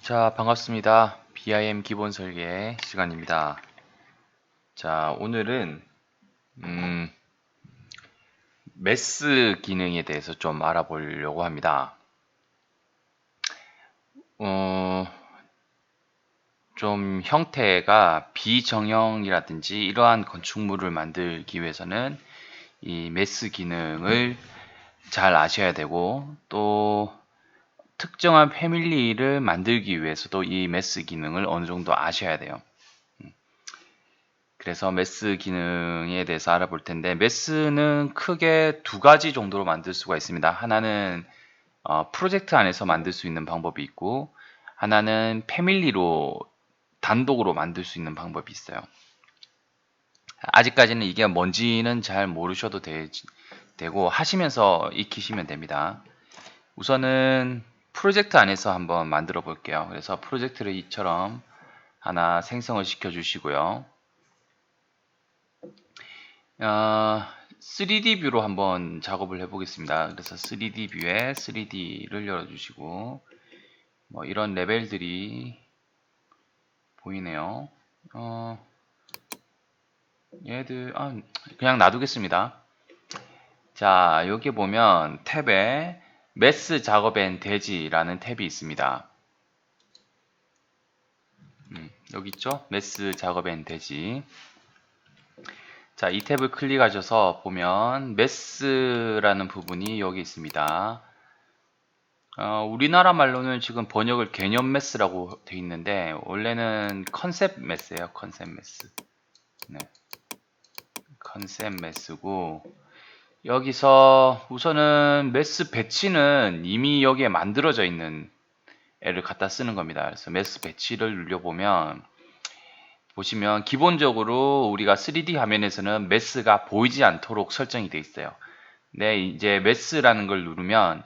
자, 반갑습니다. BIM 기본 설계 시간입니다. 자, 오늘은 메스 기능에 대해서 좀 알아보려고 합니다. 어, 좀 형태가 비정형이라든지 이러한 건축물을 만들기 위해서는 이 메스 기능을 잘 아셔야 되고, 또 특정한 패밀리를 만들기 위해서도 이 메스 기능을 어느 정도 아셔야 돼요. 그래서 메스 기능에 대해서 알아볼 텐데, 메스는 크게 두 가지 정도로 만들 수가 있습니다. 하나는 프로젝트 안에서 만들 수 있는 방법이 있고, 하나는 패밀리로 단독으로 만들 수 있는 방법이 있어요. 아직까지는 이게 뭔지는 잘 모르셔도 되고 하시면서 익히시면 됩니다. 우선은 프로젝트 안에서 한번 만들어 볼게요. 그래서 프로젝트를 이처럼 하나 생성을 시켜 주시고요. 3D 뷰로 한번 작업을 해보겠습니다. 그래서 3D 뷰에 3D를 열어주시고, 뭐 이런 레벨들이 보이네요. 얘들 그냥 놔두겠습니다. 자, 여기 보면 탭에 메스 작업 앤 대지라는 탭이 있습니다. 여기 있죠? 메스 작업 앤 대지. 자, 이 탭을 클릭하셔서 보면 메스라는 부분이 여기 있습니다. 우리나라 말로는 지금 번역을 개념 메스라고 되어 있는데 원래는 컨셉 메스예요. 컨셉 메스. 네. 컨셉 메스고, 여기서 우선은 메스 배치는 이미 여기에 만들어져 있는 애를 갖다 쓰는 겁니다. 그래서 메스 배치를 눌러보면 보시면 기본적으로 우리가 3D 화면에서는 메스가 보이지 않도록 설정이 되어 있어요. 네, 이제 메스라는 걸 누르면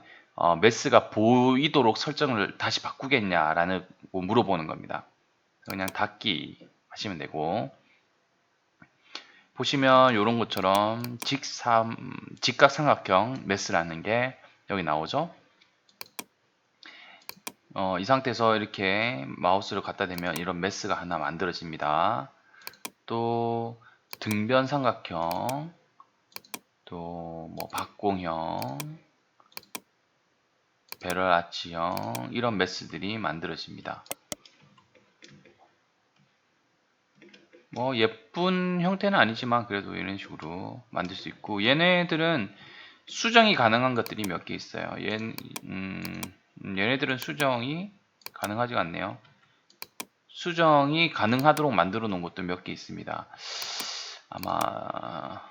메스가 보이도록 설정을 다시 바꾸겠냐라는 물어보는 겁니다. 그냥 닫기 하시면 되고, 보시면 이런 것처럼 직각삼각형 메스라는 게 여기 나오죠. 이 상태에서 이렇게 마우스를 갖다 대면 이런 메스가 하나 만들어집니다. 또 등변 삼각형, 또 뭐 박공형, 배럴 아치형, 이런 메스들이 만들어집니다. 뭐 예쁜 형태는 아니지만 그래도 이런 식으로 만들 수 있고, 얘네들은 수정이 가능한 것들이 몇 개 있어요. 얘네들은 수정이 가능하지가 않네요. 수정이 가능하도록 만들어 놓은 것도 몇 개 있습니다. 아마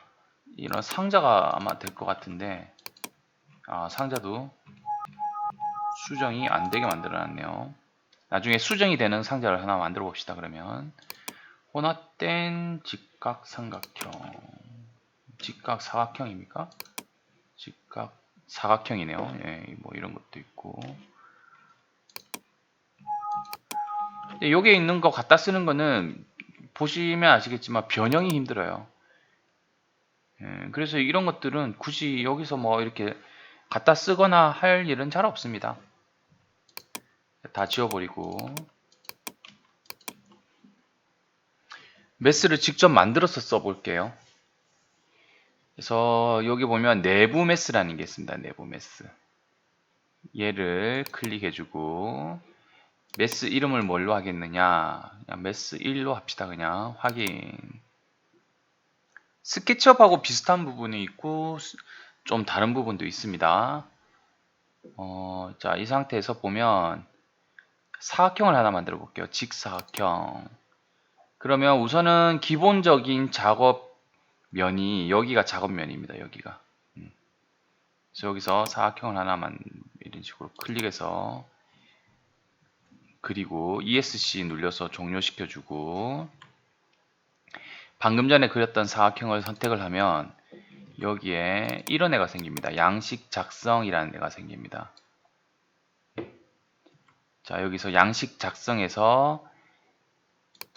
이런 상자가 아마 될 것 같은데, 상자도 수정이 안 되게 만들어 놨네요. 나중에 수정이 되는 상자를 하나 만들어 봅시다. 그러면 혼합된 직각삼각형, 직각사각형입니까? 직각사각형이네요. 예, 뭐 이런 것도 있고. 여기에 있는 거 갖다 쓰는 거는 보시면 아시겠지만 변형이 힘들어요. 예, 그래서 이런 것들은 굳이 여기서 뭐 이렇게 갖다 쓰거나 할 일은 잘 없습니다. 다 지워버리고 메스를 직접 만들어서 써볼게요. 그래서 여기 보면 내부 메스라는 게 있습니다. 내부 메스. 얘를 클릭해주고 메스 이름을 뭘로 하겠느냐, 그냥 메스 1로 합시다. 그냥 확인. 스케치업하고 비슷한 부분이 있고 좀 다른 부분도 있습니다. 자, 이 상태에서 보면 사각형을 하나 만들어 볼게요. 직사각형. 그러면 우선은 기본적인 작업면이 여기가 작업면입니다. 여기가. 그래서 여기서 사각형을 하나만 이런 식으로 클릭해서 그리고 ESC 눌려서 종료시켜주고, 방금 전에 그렸던 사각형을 선택을 하면 여기에 이런 애가 생깁니다. 양식 작성이라는 애가 생깁니다. 자, 여기서 양식 작성에서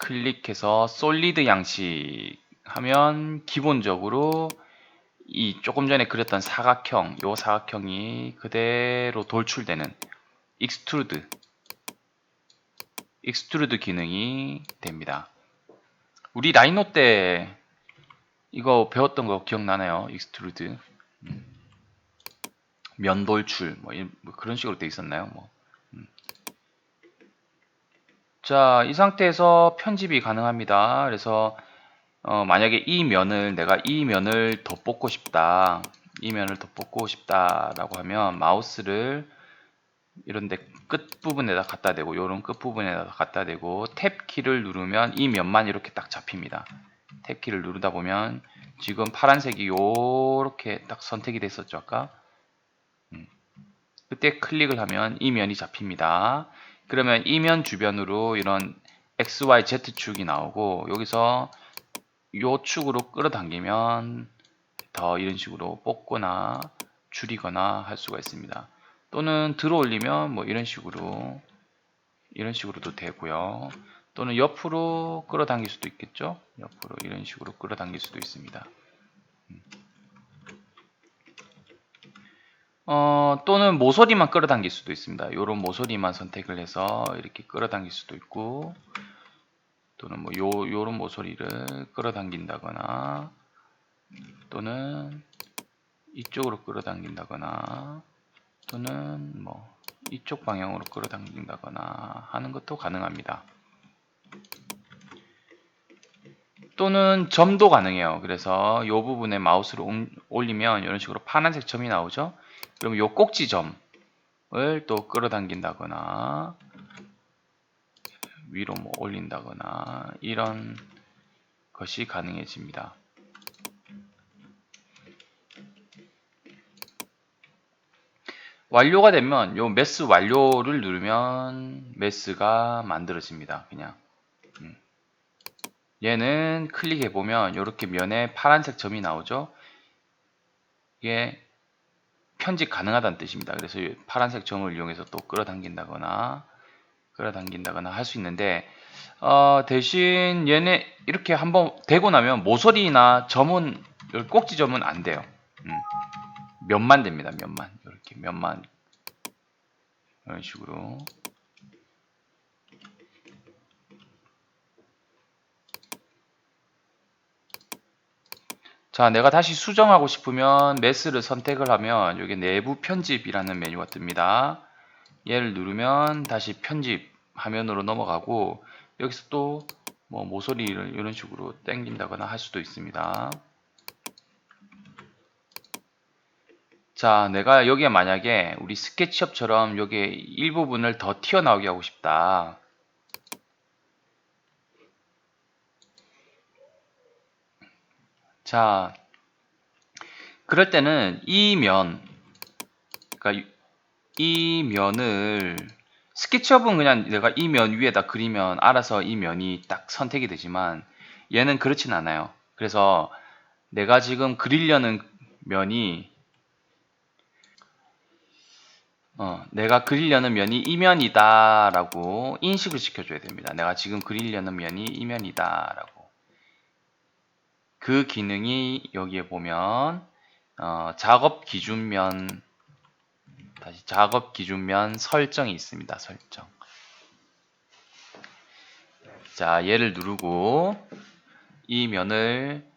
클릭해서 솔리드 양식 하면 기본적으로 이 조금 전에 그렸던 사각형, 요 사각형이 그대로 돌출되는 익스트루드 익스트루드 기능이 됩니다. 우리 라이노 때 이거 배웠던 거 기억나나요? 익스트루드 면돌출 뭐 그런 식으로 돼 있었나요? 자, 이 상태에서 편집이 가능합니다. 그래서 만약에 내가 이 면을 더 뽑고 싶다. 이 면을 더 뽑고 싶다라고 하면 마우스를 이런데 끝부분에다 갖다 대고 요런 끝부분에다 갖다 대고 탭 키를 누르면 이 면만 이렇게 딱 잡힙니다. 탭 키를 누르다 보면 지금 파란색이 요렇게 딱 선택이 됐었죠 아까. 그때 클릭을 하면 이 면이 잡힙니다. 그러면 이 면 주변으로 이런 X, Y, Z 축이 나오고 여기서 요 축으로 끌어당기면 더 이런 식으로 뽑거나 줄이거나 할 수가 있습니다. 또는 들어 올리면 뭐 이런 식으로도 되고요. 또는 옆으로 끌어당길 수도 있겠죠. 옆으로 이런 식으로 끌어당길 수도 있습니다. 또는 모서리만 끌어당길 수도 있습니다. 요런 모서리만 선택을 해서 이렇게 끌어당길 수도 있고 또는 뭐 요런 모서리를 끌어당긴다거나 또는 이쪽으로 끌어당긴다거나 또는 뭐 이쪽 방향으로 끌어당긴다거나 하는 것도 가능합니다. 또는 점도 가능해요. 그래서 이 부분에 마우스를 올리면 이런 식으로 파란색 점이 나오죠. 그럼 이 꼭지점을 또 끌어당긴다거나 위로 뭐 올린다거나 이런 것이 가능해집니다. 완료가 되면 요 메스 완료를 누르면 메스가 만들어집니다. 그냥 얘는 클릭해 보면 이렇게 면에 파란색 점이 나오죠. 이게 편집 가능하다는 뜻입니다. 그래서 파란색 점을 이용해서 또 끌어당긴다거나 할 수 있는데 대신 얘네 이렇게 한번 되고 나면 모서리나 점은 꼭지 점은 안 돼요. 면만 됩니다. 면만 이렇게 면만 이런 식으로. 자, 내가 다시 수정하고 싶으면 메스를 선택을 하면 여기 내부 편집이라는 메뉴가 뜹니다. 얘를 누르면 다시 편집 화면으로 넘어가고 여기서 또 뭐 모서리를 이런 식으로 당긴다거나 할 수도 있습니다. 자, 내가 여기에 만약에 우리 스케치업처럼 여기에 일부분을 더 튀어나오게 하고 싶다. 자, 그럴 때는 그러니까 이 면을 스케치업은 그냥 내가 이 면 위에다 그리면 알아서 이 면이 딱 선택이 되지만 얘는 그렇진 않아요. 그래서 내가 지금 그리려는 면이 이 면이다 라고 인식을 시켜줘야 됩니다. 내가 지금 그리려는 면이 이 면이다 라고. 그 기능이 여기에 보면 작업 기준면 설정이 있습니다. 설정. 자, 얘를 누르고 이 면을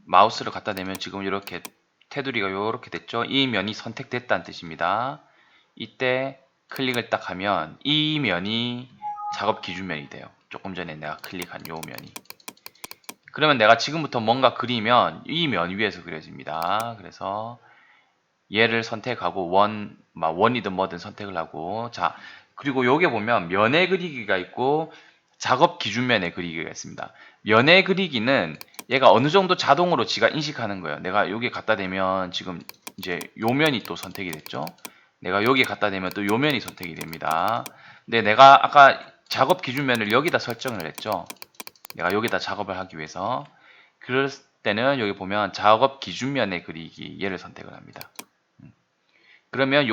마우스를 갖다 대면 지금 이렇게 테두리가 이렇게 됐죠. 이 면이 선택됐다는 뜻입니다. 이때 클릭을 딱 하면 이 면이 작업 기준면이 돼요. 조금 전에 내가 클릭한 요 면이. 그러면 내가 지금부터 뭔가 그리면 이 면 위에서 그려집니다. 그래서 얘를 선택하고 원이든 뭐든 선택을 하고, 자, 그리고 여기 보면 면의 그리기가 있고 작업 기준면의 그리기가 있습니다. 면의 그리기는 얘가 어느 정도 자동으로 지가 인식하는 거예요. 내가 여기 갖다 대면 지금 이제 요 면이 또 선택이 됐죠. 내가 여기 갖다 대면 또 요 면이 선택이 됩니다. 근데 내가 아까 작업 기준면을 여기다 설정을 했죠. 내가 여기다 작업을 하기 위해서. 그럴 때는 여기 보면 작업 기준면의 그리기 얘를 선택을 합니다. 그러면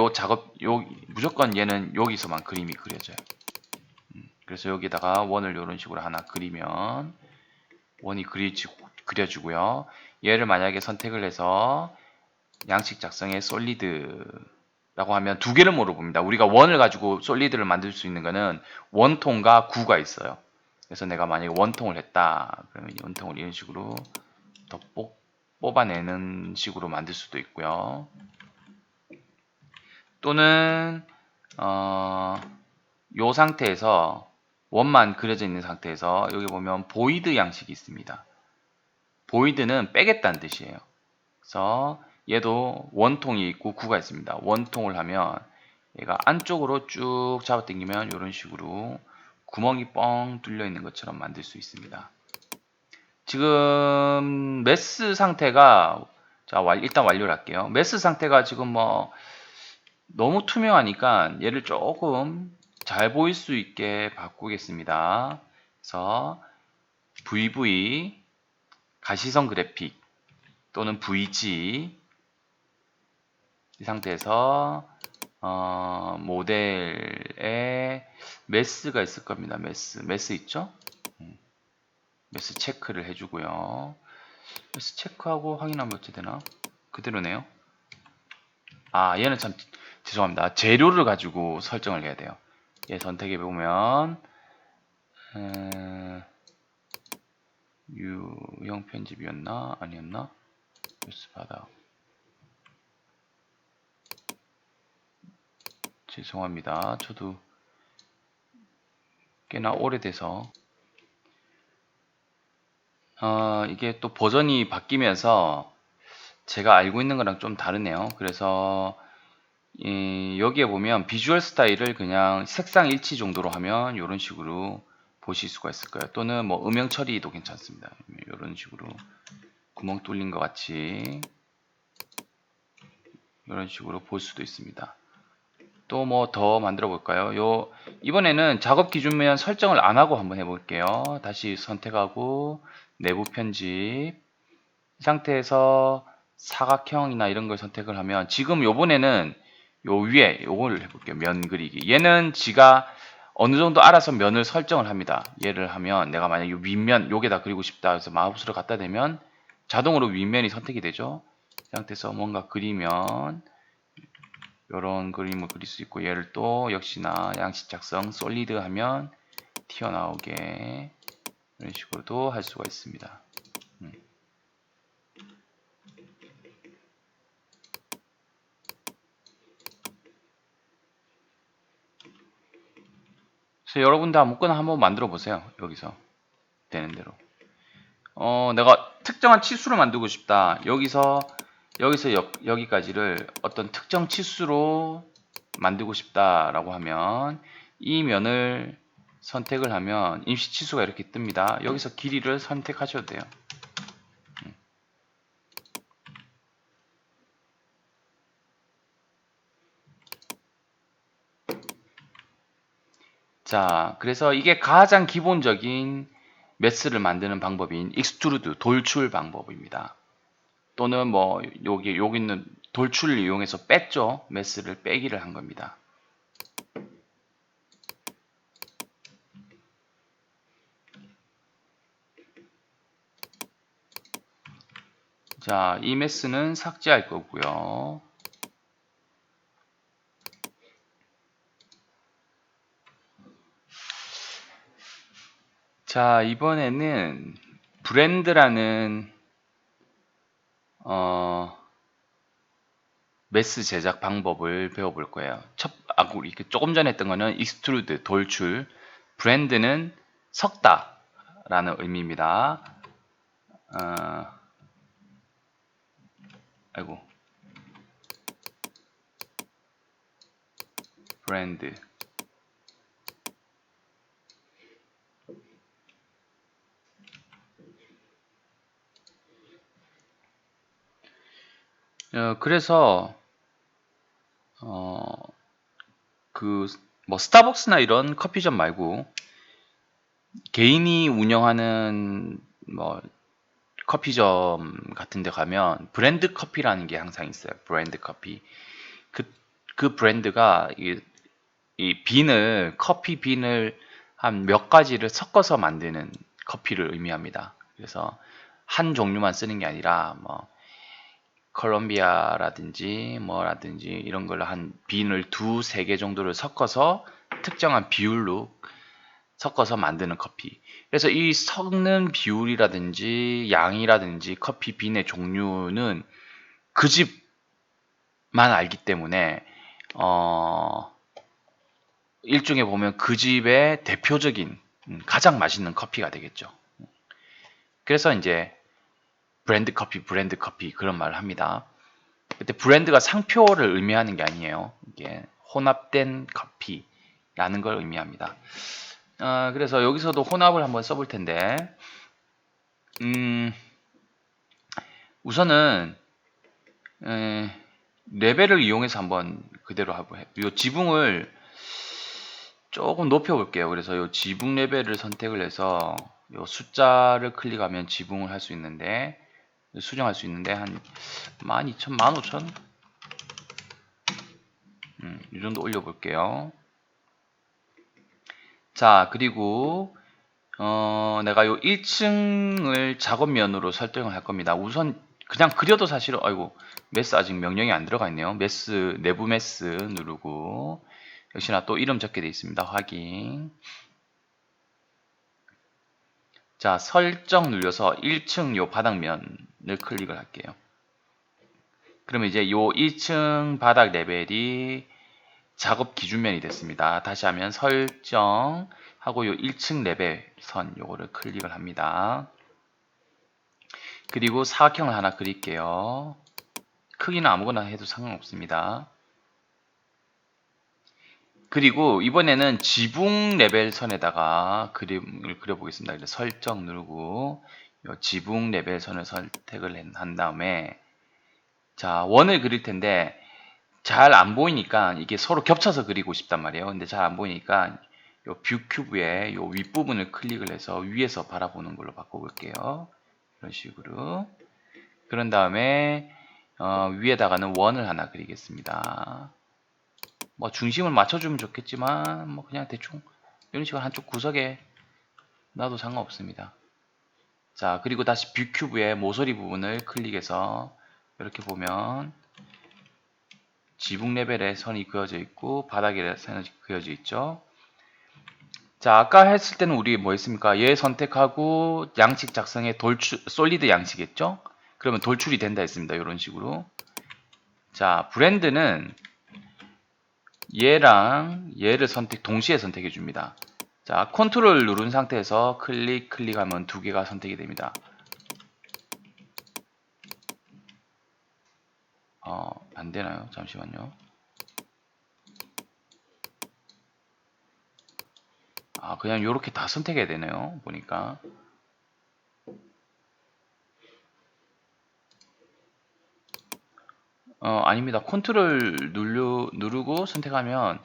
무조건 얘는 여기서만 그림이 그려져요. 그래서 여기다가 원을 이런 식으로 하나 그리면 원이 그려지고요. 얘를 만약에 선택을 해서 양식 작성에 솔리드라고 라고 하면 두 개를 물어봅니다. 우리가 원을 가지고 솔리드를 만들 수 있는 거는 원통과 구가 있어요. 그래서 내가 만약에 원통을 했다. 그러면 원통을 이런 식으로 더 뽑아내는 식으로 만들 수도 있고요. 또는 이 상태에서 원만 그려져 있는 상태에서 여기 보면 보이드 양식이 있습니다. 보이드는 빼겠다는 뜻이에요. 그래서 얘도 원통이 있고 구가 있습니다. 원통을 하면 얘가 안쪽으로 쭉 잡아당기면 이런 식으로 구멍이 뻥 뚫려 있는 것처럼 만들 수 있습니다. 지금 메스 상태가 일단 완료를 할게요. 메스 상태가 지금 뭐 너무 투명하니까 얘를 조금 잘 보일 수 있게 바꾸겠습니다. 그래서 VV 가시성 그래픽 또는 VG 이 상태에서 모델에 메스가 있을 겁니다. 메스 있죠? 메스 체크를 해주고요. 메스 체크하고 확인하면 어찌 되나? 그대로네요. 얘는 참 죄송합니다. 재료를 가지고 설정을 해야 돼요. 얘 선택해 보면 유형 편집이었나? 아니었나? 뉴스 바닥. 죄송합니다. 저도 꽤나 오래돼서 이게 또 버전이 바뀌면서 제가 알고 있는 거랑 좀 다르네요. 그래서 여기에 보면 비주얼 스타일을 그냥 색상 일치 정도로 하면 이런 식으로 보실 수가 있을 거예요. 또는 뭐 음영 처리도 괜찮습니다. 이런 식으로 구멍 뚫린 것 같이 이런 식으로 볼 수도 있습니다. 또 뭐 더 만들어 볼까요? 이번에는 작업 기준면 설정을 안 하고 한번 해볼게요. 다시 선택하고 내부 편집 이 상태에서 사각형이나 이런 걸 선택을 하면 지금 요번에는 요 위에 요걸 해볼게요. 면 그리기. 얘는 지가 어느 정도 알아서 면을 설정을 합니다. 얘를 하면 내가 만약에 윗면 요게다 그리고 싶다 해서 마우스를 갖다 대면 자동으로 윗면이 선택이 되죠. 이 상태에서 뭔가 그리면 이런 그림을 그릴 수 있고 얘를 또 역시나 양식 작성 솔리드 하면 튀어나오게 이런 식으로도 할 수가 있습니다. 그래서 여러분도 아무거나 한번 만들어 보세요. 여기서 되는 대로. 내가 특정한 치수를 만들고 싶다. 여기서 여기까지를 어떤 특정 치수로 만들고 싶다라고 하면 이 면을 선택을 하면 임시 치수가 이렇게 뜹니다. 여기서 길이를 선택하셔도 돼요. 자, 그래서 이게 가장 기본적인 메스를 만드는 방법인 익스트루드, 돌출 방법입니다. 또는 뭐 여기 있는 돌출을 이용해서 뺐죠. 메스를 빼기를 한 겁니다. 자, 이 메스는 삭제할 거고요. 자, 이번에는 브랜드라는 메스 제작 방법을 배워볼 거예요. 우리 조금 전에 했던 거는 익스트루드, 돌출, 브랜드는 섞다라는 의미입니다. 브랜드. 그래서 뭐 스타벅스나 이런 커피숍 말고 개인이 운영하는 뭐 커피점 같은 데 가면 브랜드 커피라는 게 항상 있어요. 브랜드 커피. 그 브랜드가 이 빈을, 커피 빈을 한 몇 가지를 섞어서 만드는 커피를 의미합니다. 그래서 한 종류만 쓰는 게 아니라 뭐 콜롬비아라든지 뭐라든지 이런 걸로 한 빈을 2~3개 정도를 섞어서 특정한 비율로 섞어서 만드는 커피. 그래서 이 섞는 비율이라든지 양이라든지 커피 빈의 종류는 그 집만 알기 때문에 일종의 보면 그 집의 대표적인 가장 맛있는 커피가 되겠죠. 그래서 이제 브랜드 커피 그런 말을 합니다. 그때 브랜드가 상표를 의미하는 게 아니에요. 이게 혼합된 커피라는 걸 의미합니다. 그래서 여기서도 혼합을 한번 써볼 텐데, 우선은 레벨을 이용해서 한번 그대로 하고 이 지붕을 조금 높여 볼게요. 그래서 이 지붕 레벨을 선택을 해서 이 숫자를 클릭하면 지붕을 할 수 있는데, 수정할 수 있는데 한 12,000, 15,000 이 정도 올려 볼게요. 자, 그리고 내가 요 1층을 작업면으로 설정을 할 겁니다. 우선 그냥 그려도 사실은 아이고 메스 아직 명령이 안 들어가 있네요. 메스 내부 메스 누르고 역시나 또 이름 적게 되어 있습니다. 확인. 자, 설정 눌려서 1층 요 바닥면을 클릭을 할게요. 그러면 이제 요 1층 바닥 레벨이 작업 기준면이 됐습니다. 다시 하면 설정 하고 요 1층 레벨 선 요거를 클릭을 합니다. 그리고 사각형을 하나 그릴게요. 크기는 아무거나 해도 상관없습니다. 그리고 이번에는 지붕 레벨 선에다가 그림을 그려보겠습니다. 그래서 설정 누르고 지붕 레벨 선을 선택을 한 다음에 자, 원을 그릴 텐데 잘 안 보이니까 이게 서로 겹쳐서 그리고 싶단 말이에요. 근데 잘 안 보이니까 요 뷰 큐브의 요 윗부분을 클릭을 해서 위에서 바라보는 걸로 바꿔볼게요. 이런 식으로. 그런 다음에 위에다가는 원을 하나 그리겠습니다. 뭐 중심을 맞춰주면 좋겠지만 뭐 그냥 대충 이런 식으로 한쪽 구석에 놔도 상관없습니다. 자, 그리고 다시 뷰 큐브의 모서리 부분을 클릭해서 이렇게 보면 지붕 레벨에 선이 그어져 있고 바닥에 선이 그어져 있죠. 자, 아까 했을 때는 우리 뭐 했습니까? 얘 선택하고 양식 작성에 솔리드 양식했죠? 그러면 돌출이 된다 했습니다. 이런 식으로. 자, 브랜드는 얘랑 얘를 동시에 선택해 줍니다. 자, 컨트롤 누른 상태에서 클릭하면 두 개가 선택이 됩니다. 안 되나요? 잠시만요. 그냥 이렇게 다 선택해야 되네요. 보니까. 아닙니다. 컨트롤 누르고 선택하면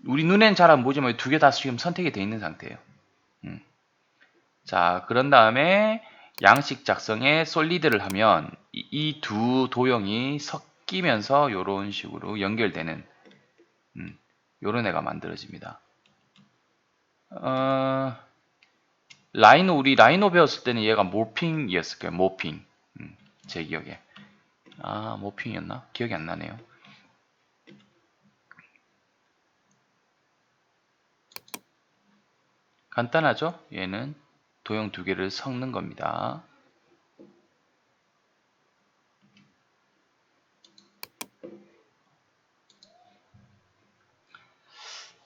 우리 눈엔 잘 안 보지만 두 개 다 지금 선택이 되어 있는 상태예요. 자, 그런 다음에 양식 작성에 솔리드를 하면 이 두 도형이 섞이면서 이런 식으로 연결되는 이런 애가 만들어집니다. 우리 라이노 배웠을 때는 얘가 모핑이었을 거예요. 모핑. 제 기억에. 모핑이었나? 기억이 안 나네요. 간단하죠? 얘는 도형 두 개를 섞는 겁니다.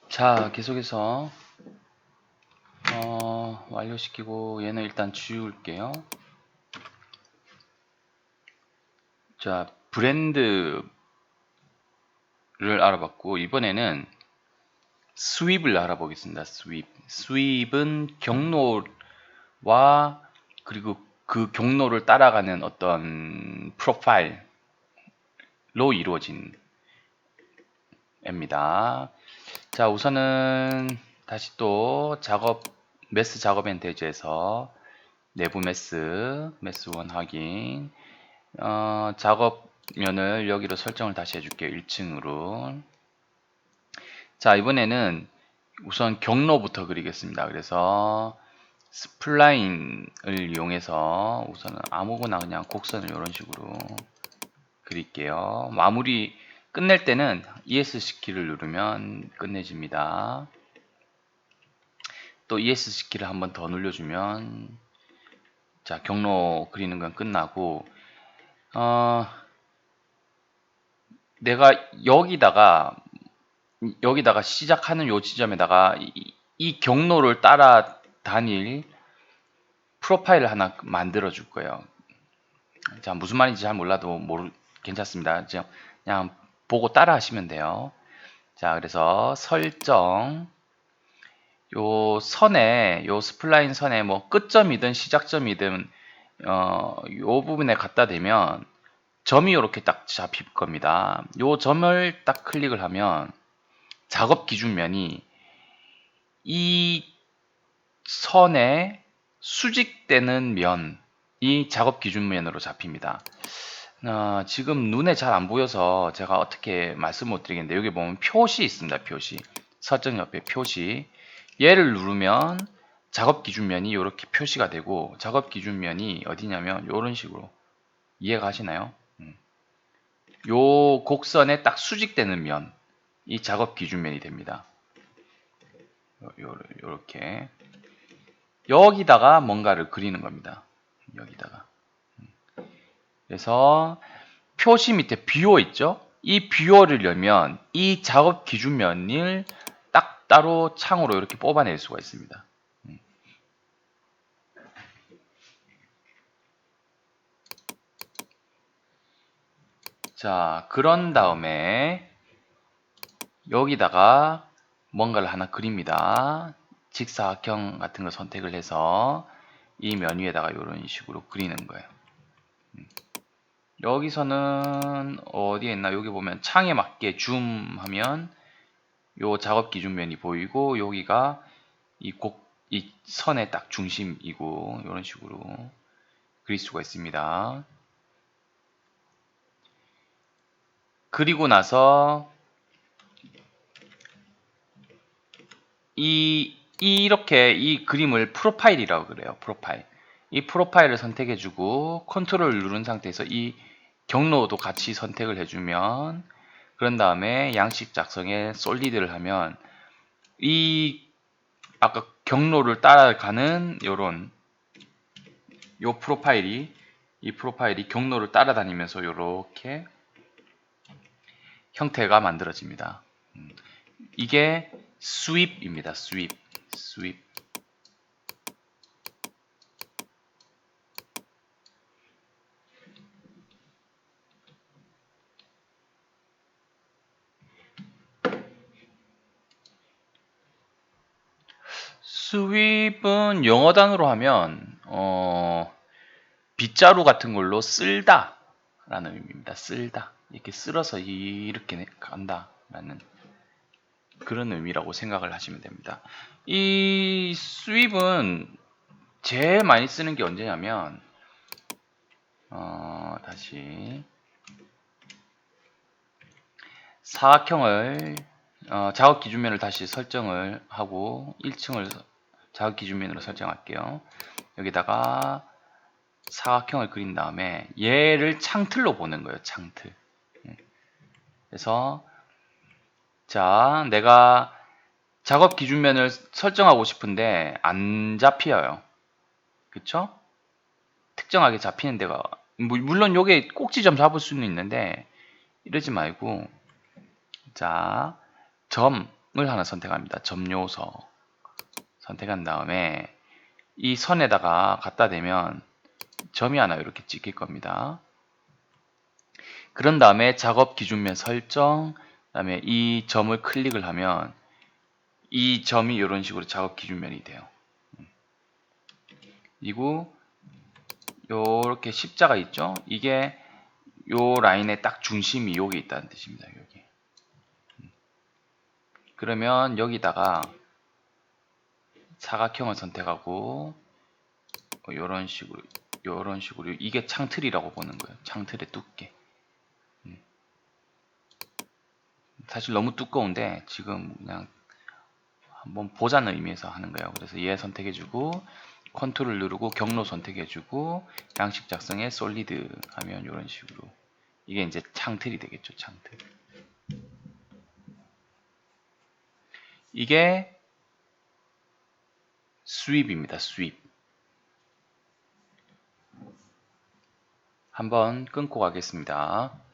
자, 계속해서 완료시키고 얘는 일단 지울게요. 자, 브랜드를 알아봤고 이번에는 스윕을 알아보겠습니다. 스윕은 경로와 그리고 그 경로를 따라가는 어떤 프로파일로 이루어진 애입니다. 자, 우선은 다시 또 메스 작업 앤 대지에서 내부 메스 1 확인. 작업면을 여기로 설정을 다시 해줄게요. 1층으로. 자, 이번에는 우선 경로부터 그리겠습니다. 그래서 스플라인을 이용해서 우선은 아무거나 그냥 곡선을 이런 식으로 그릴게요. 마무리 끝낼 때는 ESC 키를 누르면 끝내집니다. 또 ESC 키를 한번 더 눌러주면 자, 경로 그리는 건 끝나고 내가 여기다가 시작하는 요 지점에다가 이 경로를 따라 다닐 프로파일을 하나 만들어 줄 거예요. 자, 무슨 말인지 잘 몰라도 괜찮습니다. 그냥 보고 따라 하시면 돼요. 자, 그래서 설정, 요 선에, 요 스플라인 선에 뭐 끝점이든 시작점이든, 요 부분에 갖다 대면 점이 이렇게 딱 잡힐 겁니다. 요 점을 딱 클릭을 하면 작업 기준면이 이 선에 수직되는 면이 작업 기준면으로 잡힙니다. 지금 눈에 잘 안 보여서 제가 어떻게 말씀 못 드리겠는데 여기 보면 표시 있습니다. 표시. 설정 옆에 표시. 얘를 누르면 작업 기준면이 이렇게 표시가 되고 작업 기준면이 어디냐면 이런 식으로 이해가 하시나요? 요 곡선에 딱 수직되는 면이 작업 기준면이 됩니다. 요렇게 여기다가 뭔가를 그리는 겁니다. 여기다가. 그래서 표시 밑에 뷰어 있죠? 이 뷰어를 열면 이 작업 기준면을 딱 따로 창으로 이렇게 뽑아낼 수가 있습니다. 자, 그런 다음에 여기다가 뭔가를 하나 그립니다. 직사각형 같은 거 선택을 해서 이 면 위에다가 이런 식으로 그리는 거예요. 여기서는 어디에 있나? 여기 보면 창에 맞게 줌하면 요 작업 기준면이 보이고 여기가 이 선의 딱 중심이고 이런 식으로 그릴 수가 있습니다. 그리고 나서 이렇게 이 그림을 프로파일이라고 그래요. 프로파일. 이 프로파일을 선택해주고 컨트롤 누른 상태에서 이 경로도 같이 선택을 해주면 그런 다음에 양식 작성에 솔리드를 하면 이 아까 경로를 따라가는 요 프로파일이 이 프로파일이 경로를 따라다니면서 요렇게 형태가 만들어집니다. 이게 sweep입니다. sweep. sweep은 영어 단어로 하면 빗자루 같은 걸로 쓸다 라는 의미입니다. 쓸다. 이렇게 쓸어서 이렇게 간다 라는 그런 의미라고 생각을 하시면 됩니다. 이 sweep은 제일 많이 쓰는 게 언제냐면 다시 사각형을 작업 기준면을 다시 설정을 하고 1층을 작업 기준면으로 설정할게요. 여기다가 사각형을 그린 다음에 얘를 창틀로 보는 거예요. 창틀. 그래서 자, 내가 작업 기준면을 설정하고 싶은데 안 잡혀요. 그쵸? 특정하게 잡히는 데가 물론 요게 꼭지점 잡을 수는 있는데 이러지 말고 자, 점을 하나 선택합니다. 점 요소 선택한 다음에 이 선에다가 갖다 대면 점이 하나 이렇게 찍힐 겁니다. 그런 다음에 작업 기준면 설정, 그다음에 이 점을 클릭을 하면 이 점이 이런 식으로 작업 기준면이 돼요. 그리고 요렇게 십자가 있죠? 이게 요 라인의 딱 중심이 여기 있다는 뜻입니다. 여기. 그러면 여기다가 사각형을 선택하고 요런 식으로 이게 창틀이라고 보는 거예요. 창틀의 두께. 사실 너무 두꺼운데 지금 그냥 한번 보자는 의미에서 하는 거예요. 그래서 얘 선택해주고 컨트롤 누르고 경로 선택해주고 양식 작성에 솔리드 하면 이런 식으로 이게 이제 창틀이 되겠죠. 창틀. 이게 스윕입니다. 스윕. 한번 끊고 가겠습니다.